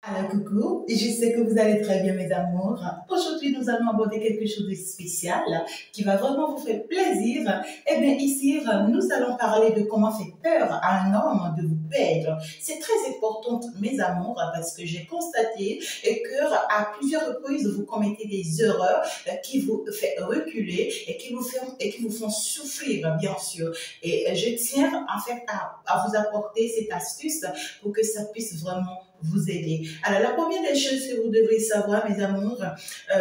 Alors coucou, je sais que vous allez très bien mes amours. Aujourd'hui nous allons aborder quelque chose de spécial qui va vraiment vous faire plaisir. Eh bien ici nous allons parler de comment faire peur à un homme de vous perdre. C'est très important mes amours parce que j'ai constaté que à plusieurs reprises vous commettez des erreurs qui vous font reculer et qui vous font souffrir bien sûr. Et je tiens en fait à vous apporter cette astuce pour que ça puisse vraiment vous aider. Alors, la première des choses que vous devrez savoir, mes amours,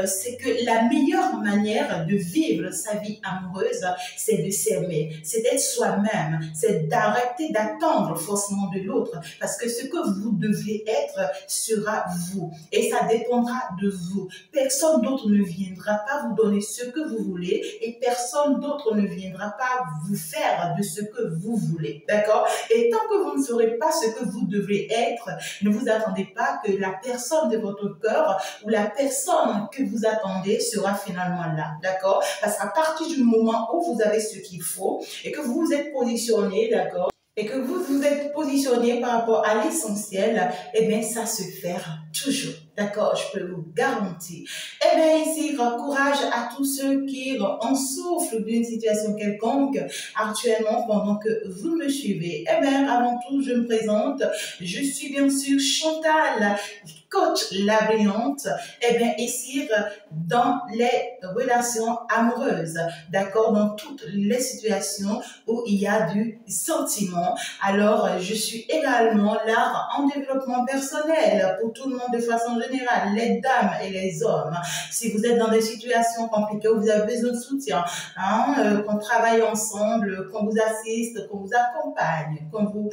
c'est que la meilleure manière de vivre sa vie amoureuse, c'est de s'aimer, c'est d'être soi-même, c'est d'arrêter d'attendre forcément de l'autre, parce que ce que vous devez être sera vous, et ça dépendra de vous. Personne d'autre ne viendra pas vous donner ce que vous voulez, et personne d'autre ne viendra pas vous faire de ce que vous voulez, d'accord? Et tant que vous ne ferez pas ce que vous devez être, ne vous attendez pas que la personne de votre cœur ou la personne que vous attendez sera finalement là, d'accord? Parce qu'à partir du moment où vous avez ce qu'il faut et que vous vous êtes positionné, d'accord? Et que vous vous êtes positionné par rapport à l'essentiel, eh bien, ça se fera toujours. D'accord, je peux vous garantir. Eh bien, ici, courage à tous ceux qui en souffrent d'une situation quelconque actuellement pendant que vous me suivez. Eh bien, avant tout, je me présente. Je suis bien sûr Chantal, coach la brillante. Eh bien, ici, dans les relations amoureuses, d'accord, dans toutes les situations où il y a du sentiment. Alors, je suis également là en développement personnel pour tout le monde de façon générale, les dames et les hommes. Si vous êtes dans des situations compliquées où vous avez besoin de soutien, qu'on travaille ensemble, qu'on vous assiste, qu'on vous accompagne, qu'on vous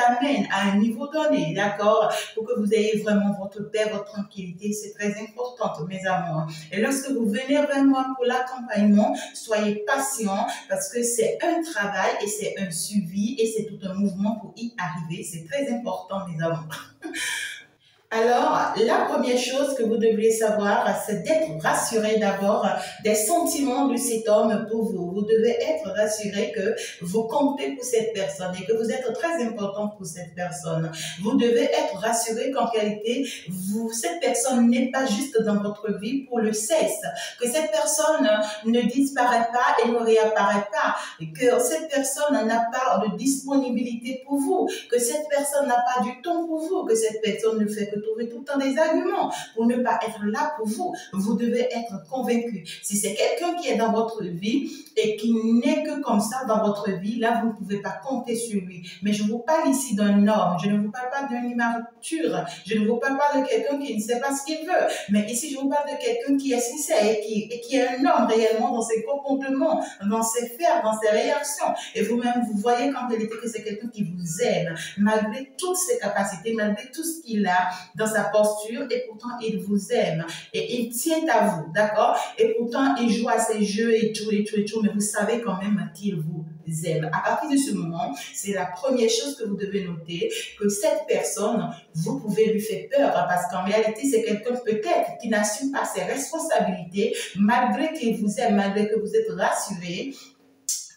amène à un niveau donné, d'accord, pour que vous ayez vraiment votre paix, votre tranquillité, c'est très important, mes amours. Et lorsque vous venez vers moi pour l'accompagnement, soyez patient parce que c'est un travail et c'est un suivi et c'est tout un mouvement pour y arriver. C'est très important, mes amours. Alors, la première chose que vous devriez savoir, c'est d'être rassuré d'abord des sentiments de cet homme pour vous. Vous devez être rassuré que vous comptez pour cette personne et que vous êtes très important pour cette personne. Vous devez être rassuré qu'en réalité, cette personne n'est pas juste dans votre vie pour le cesse, que cette personne ne disparaît pas et ne réapparaît pas, et que cette personne n'a pas de disponibilité pour vous, que cette personne n'a pas du temps pour vous, que cette personne ne fait que trouver tout le temps des arguments pour ne pas être là pour vous. Vous devez être convaincu. Si c'est quelqu'un qui est dans votre vie et qui n'est que comme ça dans votre vie, là, vous ne pouvez pas compter sur lui. Mais je vous parle ici d'un homme. Je ne vous parle pas d'une immature. Je ne vous parle pas de quelqu'un qui ne sait pas ce qu'il veut. Mais ici, je vous parle de quelqu'un qui est sincère et qui est un homme réellement dans ses comportements, dans ses faits, dans ses réactions. Et vous-même, vous voyez qu'en réalité que c'est quelqu'un qui vous aime, malgré toutes ses capacités, malgré tout ce qu'il a dans sa posture, et pourtant il vous aime et il tient à vous, d'accord? Et pourtant il joue à ses jeux et tout, mais vous savez quand même qu'il vous aime. À partir de ce moment, c'est la première chose que vous devez noter, que cette personne, vous pouvez lui faire peur parce qu'en réalité, c'est quelqu'un peut-être qui n'assume pas ses responsabilités malgré qu'il vous aime, malgré que vous êtes rassuré,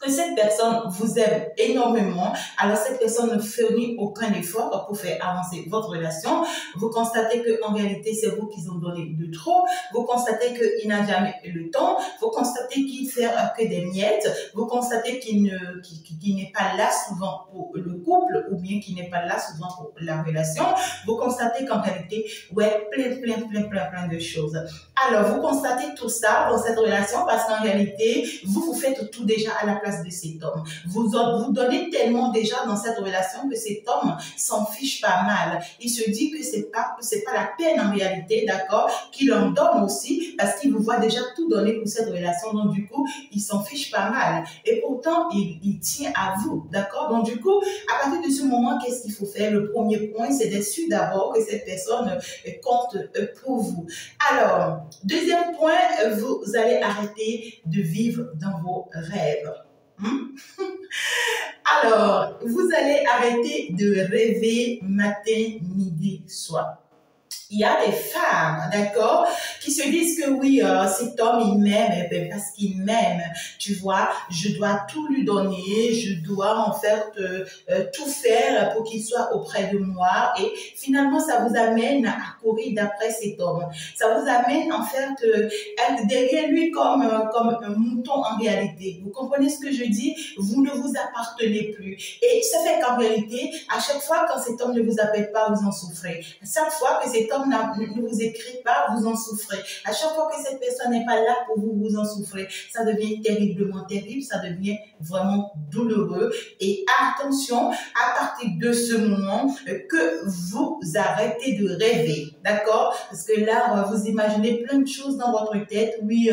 que cette personne vous aime énormément, alors cette personne ne fournit aucun effort pour faire avancer votre relation. Vous constatez qu'en réalité, c'est vous qui ont donné de trop. Vous constatez qu'il n'a jamais eu le temps. Vous constatez qu'il fait que des miettes. Vous constatez qu'il n'est pas là souvent pour le couple ou bien qu'il n'est pas là souvent pour la relation. Vous constatez qu'en réalité, ouais, plein de choses. Alors, vous constatez tout ça dans cette relation parce qu'en réalité, vous faites tout déjà à la place de cet homme. Vous donnez tellement déjà dans cette relation que cet homme s'en fiche pas mal. Il se dit que c'est pas la peine en réalité, d'accord, qu'il en donne aussi parce qu'il vous voit déjà tout donner pour cette relation. Donc, du coup, il s'en fiche pas mal. Et pourtant, il tient à vous, d'accord? Donc, du coup, à partir de ce moment, qu'est-ce qu'il faut faire? Le premier point, c'est d'être sûr d'abord que cette personne compte pour vous. Alors, deuxième point, vous allez arrêter de vivre dans vos rêves. Alors, vous allez arrêter de rêver matin, midi, soir. Il y a des femmes, d'accord, qui se disent que oui, cet homme, il m'aime, eh ben, parce qu'il m'aime, tu vois, je dois tout lui donner, je dois en fait tout faire pour qu'il soit auprès de moi. Et finalement, ça vous amène à courir d'après cet homme. Ça vous amène en fait être derrière lui comme un mouton en réalité. Vous comprenez ce que je dis? Vous ne vous appartenez plus. Et ça fait qu'en réalité, à chaque fois quand cet homme ne vous appelle pas, vous en souffrez. À chaque fois que cet homme ne vous écrit pas, vous en souffrez. À chaque fois que cette personne n'est pas là pour vous, vous en souffrez. Ça devient terriblement terrible, ça devient vraiment douloureux. Et attention, à partir de ce moment, que vous arrêtez de rêver, d'accord? Parce que là, vous imaginez plein de choses dans votre tête. Oui,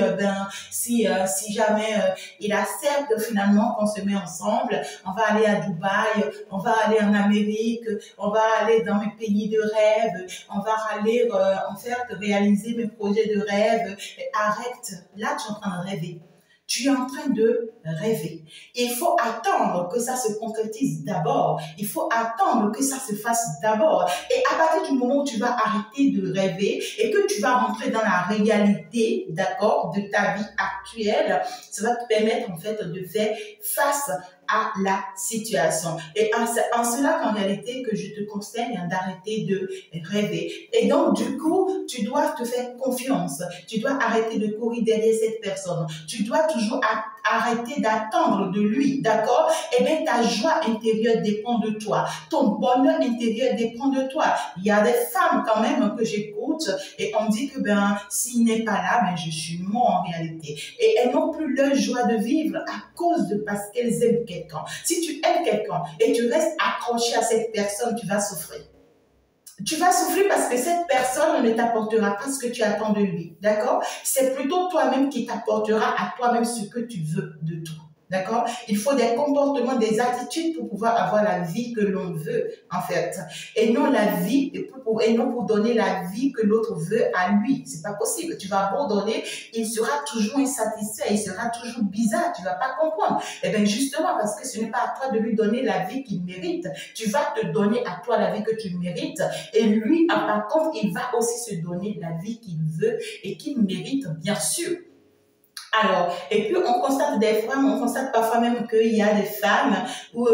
si jamais il accepte finalement qu'on se met ensemble, on va aller à Dubaï, on va aller en Amérique, on va aller dans mes pays de rêve, on va aller en fait réaliser mes projets de rêve. Arrête, là tu es en train de rêver. Tu es en train de rêver. Il faut attendre que ça se concrétise d'abord. Il faut attendre que ça se fasse d'abord. Et à partir du moment où tu vas arrêter de rêver et que tu vas rentrer dans la réalité, d'accord, de ta vie actuelle, ça va te permettre en fait de faire face à la situation. Et en cela qu'en réalité que je te conseille d'arrêter de rêver. Et donc du coup, tu dois te faire confiance. Tu dois arrêter de courir derrière cette personne. Tu dois toujours arrêter d'attendre de lui, d'accord? Eh bien, ta joie intérieure dépend de toi. Ton bonheur intérieur dépend de toi. Il y a des femmes quand même que j'écoute et on dit que s'il n'est pas là, je suis mort en réalité. Et elles n'ont plus leur joie de vivre à cause de parce qu'elles aiment quelqu'un. Si tu aimes quelqu'un et tu restes accroché à cette personne, tu vas souffrir. Tu vas souffrir parce que cette personne ne t'apportera pas ce que tu attends de lui, d'accord? C'est plutôt toi-même qui t'apportera à toi-même ce que tu veux de toi. D'accord? Il faut des comportements, des attitudes pour pouvoir avoir la vie que l'on veut, en fait. Et non la vie, et non pour donner la vie que l'autre veut à lui. C'est pas possible. Tu vas abandonner, il sera toujours insatisfait, il sera toujours bizarre, tu vas pas comprendre. Eh bien, justement, parce que ce n'est pas à toi de lui donner la vie qu'il mérite. Tu vas te donner à toi la vie que tu mérites. Et lui, par contre, il va aussi se donner la vie qu'il veut et qu'il mérite, bien sûr. Alors, et puis on constate des fois, on constate parfois même qu'il y a des femmes où,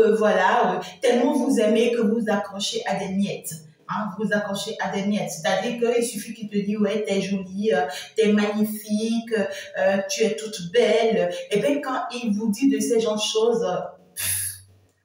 tellement vous aimez que vous accrochez à des miettes. Hein, vous accrochez à des miettes. C'est-à-dire qu'il suffit qu'il te dise, ouais, t'es jolie, t'es magnifique, tu es toute belle. Et bien, quand il vous dit de ces genres de choses,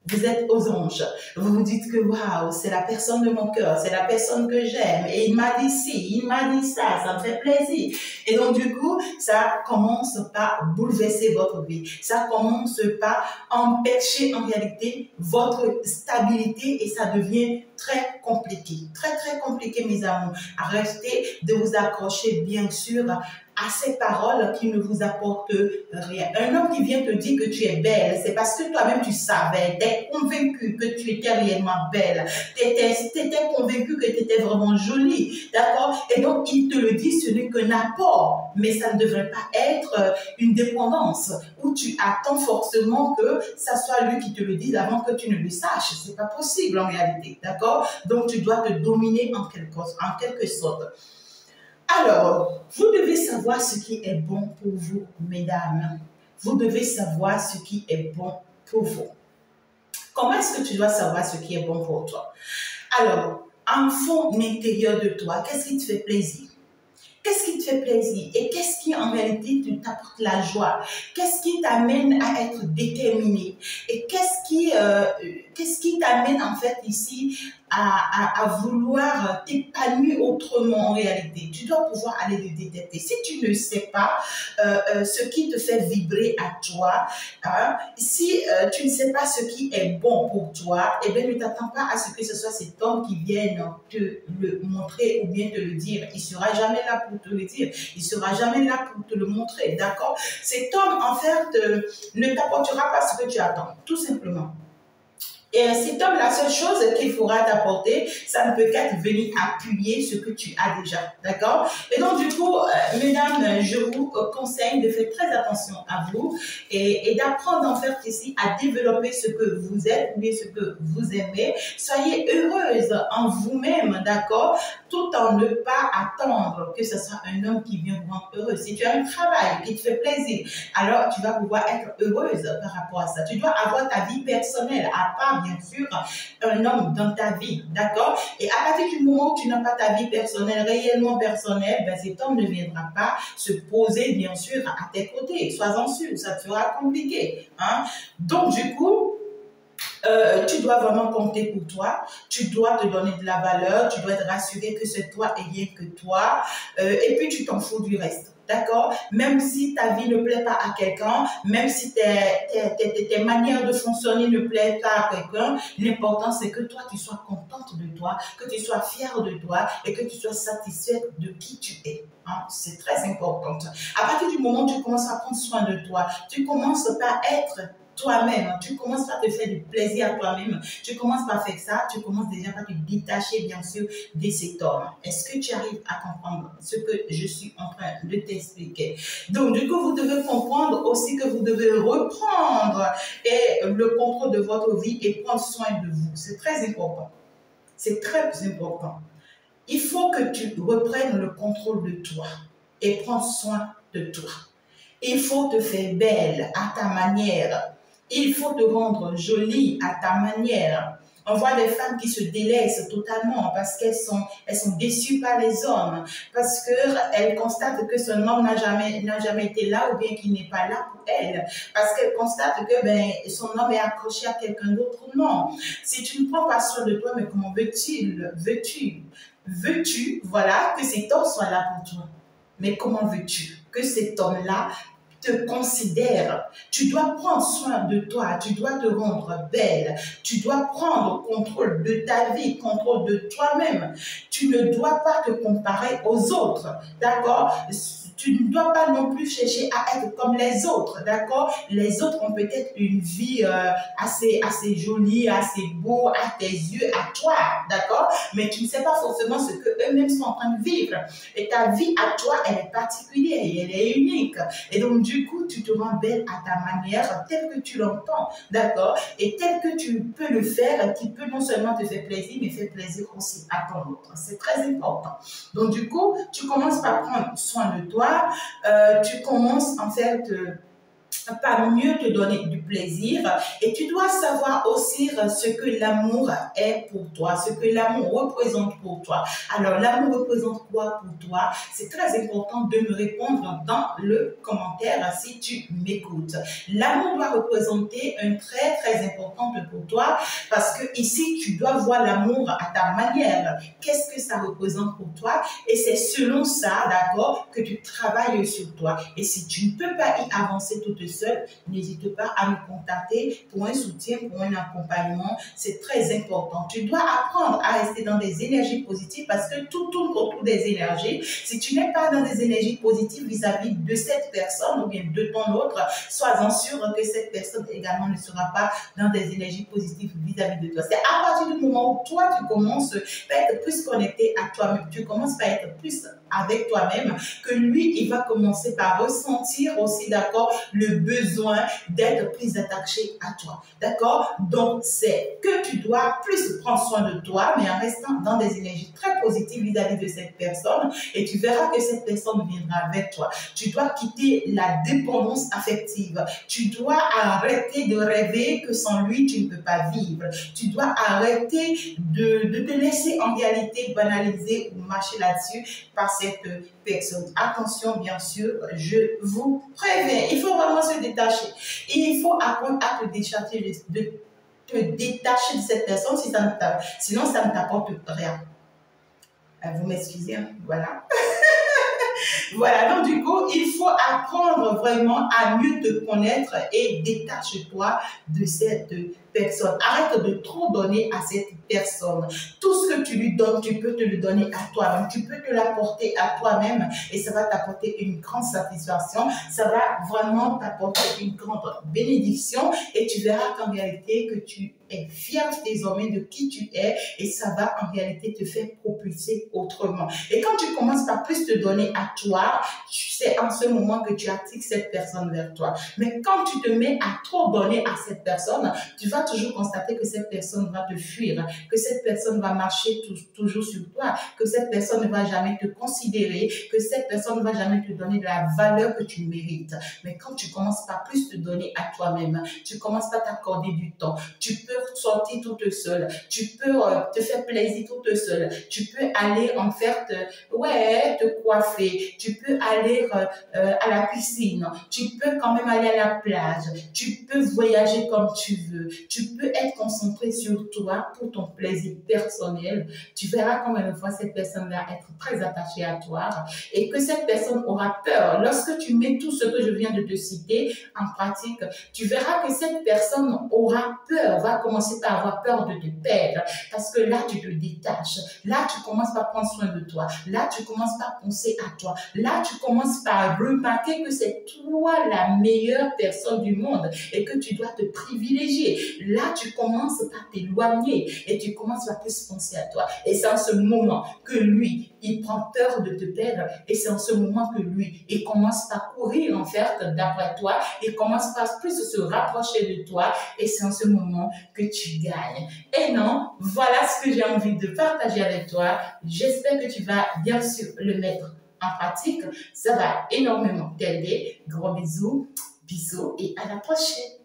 vous êtes aux anges. Vous vous dites que waouh, c'est la personne de mon cœur, c'est la personne que j'aime. Et il m'a dit ci, il m'a dit ça me fait plaisir. Et donc du coup, ça commence par bouleverser votre vie. Ça commence par empêcher en réalité votre stabilité et ça devient très compliqué. Très très compliqué mes amours. Arrêtez de vous accrocher bien sûr à ces paroles qui ne vous apportent rien. Un homme qui vient te dire que tu es belle, c'est parce que toi-même tu savais, tu es convaincu que tu étais réellement belle, tu étais convaincu que tu étais vraiment jolie, d'accord? Et donc il te le dit, ce n'est qu'un apport, mais ça ne devrait pas être une dépendance où tu attends forcément que ça soit lui qui te le dise avant que tu ne le saches. C'est pas possible en réalité, d'accord? Donc tu dois te dominer en quelque sorte. Alors, vous devez savoir ce qui est bon pour vous, mesdames. Vous devez savoir ce qui est bon pour vous. Comment est-ce que tu dois savoir ce qui est bon pour toi? Alors, en fond intérieur de toi, qu'est-ce qui te fait plaisir? Qu'est-ce qui te fait plaisir? Et qu'est-ce qui en réalité t'apporte la joie? Qu'est-ce qui t'amène à être déterminé? Et qu'est-ce qui t'amène en fait ici à vouloir t'épanouir autrement en réalité? Tu dois pouvoir aller le détecter. Si tu ne sais pas ce qui te fait vibrer à toi, hein, si tu ne sais pas ce qui est bon pour toi, eh bien ne t'attends pas à ce que ce soit cet homme qui vienne te le montrer ou bien te le dire. Il ne sera jamais là pour te le dire. Il ne sera jamais là pour te le montrer. D'accord? Cet homme, en fait, ne t'apportera pas ce que tu attends. Tout simplement. Et cet homme, la seule chose qu'il faudra t'apporter, ça ne peut qu'être venir appuyer ce que tu as déjà. D'accord? Et donc, du coup, mesdames, je vous conseille de faire très attention à vous et d'apprendre en fait ici à développer ce que vous êtes ou bien ce que vous aimez. Soyez heureuse en vous-même, d'accord? Tout en ne pas attendre que ce soit un homme qui vient vous rendre heureux. Si tu as un travail qui te fait plaisir, alors tu vas pouvoir être heureuse par rapport à ça. Tu dois avoir ta vie personnelle, à part bien sûr un homme dans ta vie, d'accord? Et à partir du moment où tu n'as pas ta vie personnelle, réellement personnelle, ben cet homme ne viendra pas se poser bien sûr à tes côtés. Sois-en sûr, ça te sera compliqué. Hein? Donc du coup, tu dois vraiment compter pour toi, tu dois te donner de la valeur, tu dois te rassurer que c'est toi et rien que toi, et puis tu t'en fous du reste. D'accord? Même si ta vie ne plaît pas à quelqu'un, même si tes manières de fonctionner ne plaisent pas à quelqu'un, l'important c'est que toi tu sois contente de toi, que tu sois fière de toi et que tu sois satisfaite de qui tu es. Hein? C'est très important. À partir du moment où tu commences à prendre soin de toi, tu commences par être toi-même, tu commences par te faire du plaisir à toi-même, tu commences par faire ça, tu commences déjà par te détacher bien sûr de cet homme. Est-ce que tu arrives à comprendre ce que je suis en train de t'expliquer? Donc du coup, vous devez comprendre aussi que vous devez reprendre le contrôle de votre vie et prendre soin de vous. C'est très important. C'est très important. Il faut que tu reprennes le contrôle de toi et prendre soin de toi. Il faut te faire belle à ta manière. Il faut te rendre jolie à ta manière. On voit des femmes qui se délaissent totalement parce qu'elles sont déçues par les hommes, parce qu'elles constatent que son homme n'a jamais été là ou bien qu'il n'est pas là pour elle, parce qu'elles constatent que son homme est accroché à quelqu'un d'autre. Non. Si tu ne prends pas soin de toi, mais comment veux-tu, voilà, que cet homme soit là pour toi? Mais comment veux-tu que cet homme-là te considère? Tu dois prendre soin de toi, tu dois te rendre belle, tu dois prendre contrôle de ta vie, contrôle de toi-même. Tu ne dois pas te comparer aux autres, d'accord? Tu ne dois pas non plus chercher à être comme les autres, d'accord? Les autres ont peut-être une vie assez jolie, assez beau à tes yeux, à toi, d'accord? Mais tu ne sais pas forcément ce qu'eux-mêmes sont en train de vivre. Et ta vie à toi, elle est particulière et elle est unique. Et donc, du coup, tu te rends belle à ta manière, telle que tu l'entends, d'accord? Et telle que tu peux le faire, qui peut non seulement te faire plaisir, mais faire plaisir aussi à ton autre. C'est très important. Donc, du coup, tu commences par prendre soin de toi, tu commences en fait par mieux te donner du plaisir et tu dois savoir aussi ce que l'amour est pour toi, ce que l'amour représente pour toi. Alors, l'amour représente quoi pour toi? C'est très important de me répondre dans le commentaire si tu m'écoutes. L'amour doit représenter un trait très important pour toi parce que ici, tu dois voir l'amour à ta manière. Qu'est-ce que ça représente pour toi? Et c'est selon ça, d'accord, que tu travailles sur toi. Et si tu ne peux pas y avancer toute seule, n'hésite pas à me contacter pour un soutien, pour un accompagnement. C'est très important. Tu dois apprendre à rester dans des énergies positives parce que tout tourne autour des énergies. Si tu n'es pas dans des énergies positives vis-à-vis de cette personne ou bien de ton autre, sois-en sûr que cette personne également ne sera pas dans des énergies positives vis-à-vis de toi. C'est à partir du moment où toi, tu commences à être plus connecté à toi-même, tu commences à être plus avec toi-même, que lui, il va commencer par ressentir aussi, d'accord, le besoin d'être plus attaché à toi, d'accord? Donc, c'est que tu dois plus prendre soin de toi, mais en restant dans des énergies très positives vis-à-vis de cette personne, et tu verras que cette personne viendra avec toi. Tu dois quitter la dépendance affective. Tu dois arrêter de rêver que sans lui, tu ne peux pas vivre. Tu dois arrêter de te laisser en réalité banaliser ou marcher là-dessus par cette personne. Attention, bien sûr, je vous préviens, il faut vraiment se détacher. Il faut apprendre à te détacher de cette personne, sinon ça ne t'apporte rien. Vous m'excusez, hein? Voilà. Voilà, donc du coup, il faut apprendre vraiment à mieux te connaître et détache-toi de cette personne. Arrête de trop donner à cette personne. Tout ce que tu lui donnes, tu peux te le donner à toi-même. Tu peux te l'apporter à toi-même et ça va t'apporter une grande satisfaction. Ça va vraiment t'apporter une grande bénédiction et tu verras qu'en réalité que tu es fier désormais de qui tu es et ça va en réalité te faire propulser autrement. Et quand tu commences par plus te donner à toi, c'est en ce moment que tu attires cette personne vers toi. Mais quand tu te mets à trop donner à cette personne, tu vas toujours constater que cette personne va te fuir, que cette personne va marcher toujours sur toi, que cette personne ne va jamais te considérer, que cette personne ne va jamais te donner de la valeur que tu mérites. Mais quand tu commences par plus te donner à toi-même, tu commences par t'accorder du temps, tu peux sortir toute seule, tu peux te faire plaisir toute seule, tu peux aller en faire te coiffer, tu peux aller à la piscine, tu peux quand même aller à la plage, tu peux voyager comme tu veux, tu peux être concentré sur toi pour ton plaisir personnel. Tu verras combien de fois cette personne va être très attachée à toi et que cette personne aura peur. Lorsque tu mets tout ce que je viens de te citer en pratique, tu verras que cette personne aura peur, va commencer par avoir peur de te perdre parce que là, tu te détaches. Là, tu commences par prendre soin de toi. Là, tu commences par penser à toi. Là, tu commences par remarquer que c'est toi la meilleure personne du monde et que tu dois te privilégier. Là, tu commences par t'éloigner et tu commences par plus penser à toi. Et c'est en ce moment que lui, il prend peur de te perdre et c'est en ce moment que lui, il commence par courir en fait d'après toi, il commence par plus se rapprocher de toi et c'est en ce moment que tu gagnes. Et non, voilà ce que j'ai envie de partager avec toi. J'espère que tu vas bien sûr le mettre en pratique. Ça va énormément t'aider. Gros bisous, bisous et à la prochaine.